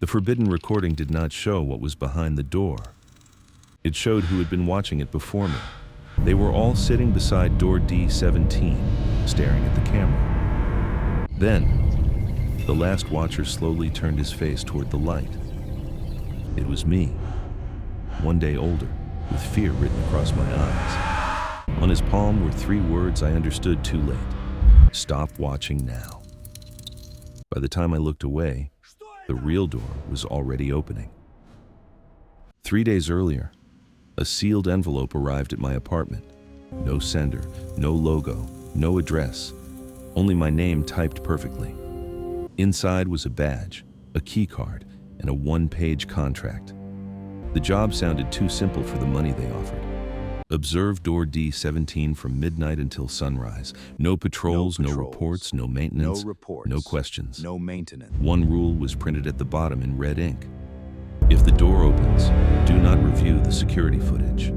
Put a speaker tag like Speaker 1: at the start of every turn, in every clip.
Speaker 1: The forbidden recording did not show what was behind the door. It showed who had been watching it before me. They were all sitting beside door D17, staring at the camera. Then, the last watcher slowly turned his face toward the light. It was me, 1 day older, with fear written across my eyes. On his palm were 3 words I understood too late. Stop watching now. By the time I looked away, the real door was already opening. 3 days earlier, a sealed envelope arrived at my apartment. No sender, no logo, no address, only my name typed perfectly. Inside was a badge, a key card, and a 1-page contract. The job sounded too simple for the money they offered. Observe door D17 from midnight until sunrise. No patrols, no reports, no maintenance, no questions.
Speaker 2: No maintenance.
Speaker 1: One rule was printed at the bottom in red ink. If the door opens, do not review the security footage.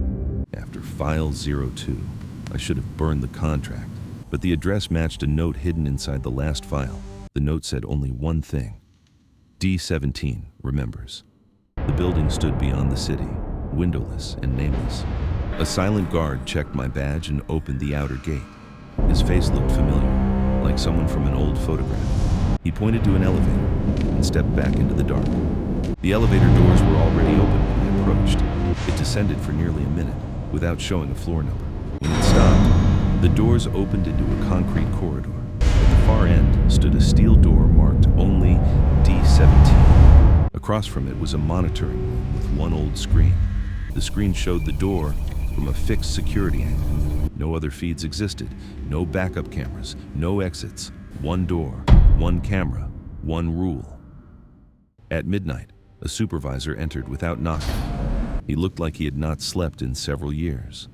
Speaker 1: After file 02, I should have burned the contract, but the address matched a note hidden inside the last file. The note said only one thing. D17 remembers. The building stood beyond the city, windowless and nameless. A silent guard checked my badge and opened the outer gate. His face looked familiar, like someone from an old photograph. He pointed to an elevator and stepped back into the dark. The elevator doors were already open when I approached. It descended for nearly a minute, without showing a floor number. When it stopped, the doors opened into a concrete corridor. At the far end stood a steel door marked only D17. Across from it was a monitoring room with one old screen. The screen showed the door from a fixed security angle. No other feeds existed, no backup cameras, no exits. One door, one camera, one rule. At midnight, a supervisor entered without knocking. He looked like he had not slept in several years.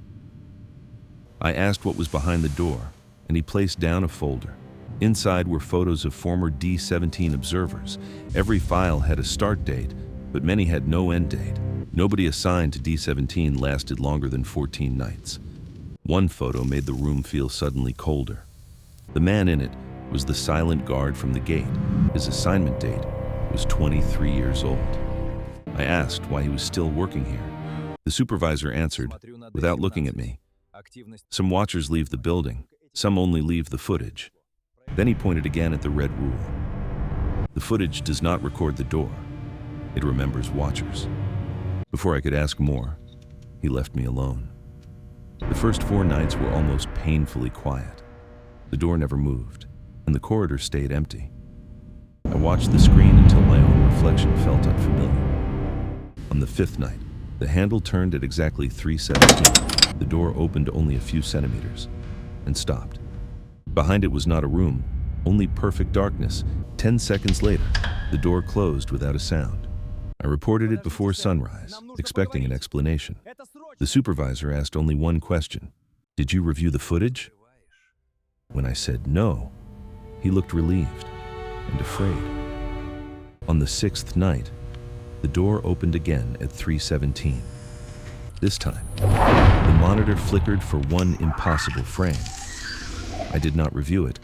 Speaker 1: I asked what was behind the door, and he placed down a folder. Inside were photos of former D17 observers. Every file had a start date, but many had no end date. Nobody assigned to D17 lasted longer than 14 nights. One photo made the room feel suddenly colder. The man in it was the silent guard from the gate. His assignment date was 23 years old. I asked why he was still working here. The supervisor answered, without looking at me, "Some watchers leave the building, some only leave the footage." Then he pointed again at the red rule. The footage does not record the door. It remembers watchers. Before I could ask more, he left me alone. The first 4 nights were almost painfully quiet. The door never moved, and the corridor stayed empty. I watched the screen until my own reflection felt unfamiliar. On the 5th night, the handle turned at exactly 3:17. The door opened only a few centimeters and stopped. Behind it was not a room, only perfect darkness. 10 seconds later, the door closed without a sound. I reported it before sunrise, expecting an explanation. The supervisor asked only one question. "Did you review the footage?" When I said no, he looked relieved and afraid. On the 6th night, the door opened again at 3:17. This time, the monitor flickered for one impossible frame. I did not review it,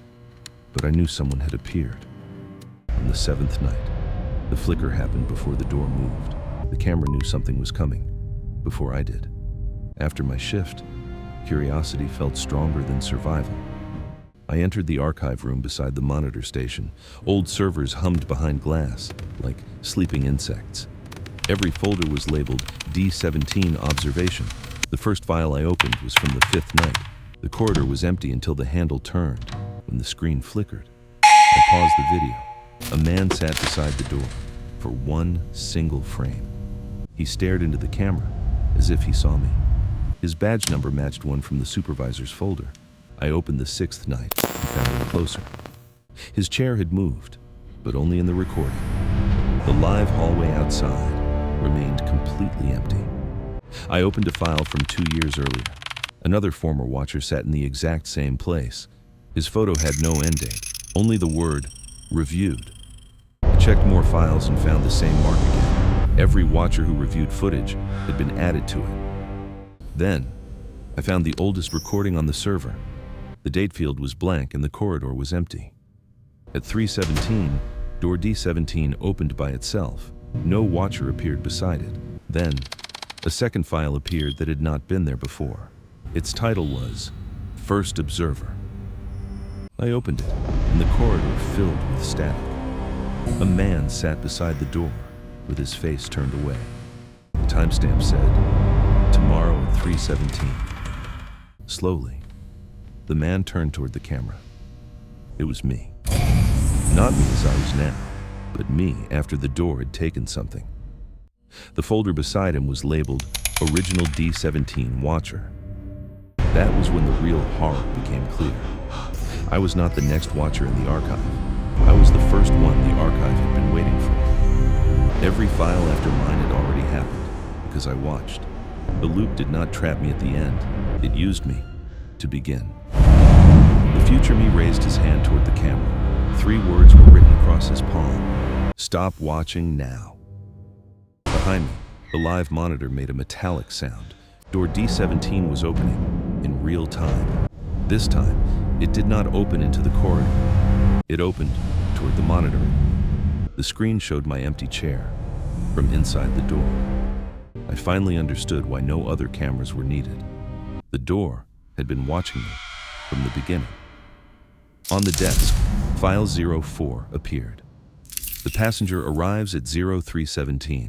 Speaker 1: but I knew someone had appeared. On the 7th night, the flicker happened before the door moved. The camera knew something was coming, before I did. After my shift, curiosity felt stronger than survival. I entered the archive room beside the monitor station. Old servers hummed behind glass, like sleeping insects. Every folder was labeled D17 Observation. The first file I opened was from the 5th night. The corridor was empty until the handle turned, when the screen flickered. I paused the video. A man sat beside the door for one single frame. He stared into the camera as if he saw me. His badge number matched one from the supervisor's folder. I opened the 6th night and found him closer. His chair had moved, but only in the recording. The live hallway outside remained completely empty. I opened a file from 2 years earlier. Another former watcher sat in the exact same place. His photo had no end date, only the word reviewed. I checked more files and found the same mark again. Every watcher who reviewed footage had been added to it. Then, I found the oldest recording on the server. The date field was blank and the corridor was empty. At 3:17, door D17 opened by itself. No watcher appeared beside it. Then, a second file appeared that had not been there before. Its title was First Observer. I opened it, and the corridor filled with static. A man sat beside the door, with his face turned away. The timestamp said, tomorrow at 3:17. Slowly, the man turned toward the camera. It was me. Not me as I was now, but me after the door had taken something. The folder beside him was labeled Original D17 Watcher. That was when the real horror became clear. I was not the next watcher in the archive. I was the first one the archive had been waiting for. Every file after mine had already happened, because I watched. The loop did not trap me at the end. It used me to begin. The future me raised his hand toward the camera. 3 words were written across his palm. Stop watching now. Behind me, the live monitor made a metallic sound. Door D17 was opening in real time. This time, it did not open into the corridor. It opened toward the monitor. The screen showed my empty chair from inside the door. I finally understood why no other cameras were needed. The door had been watching me from the beginning. On the desk, file 04 appeared. The passenger arrives at 03:17.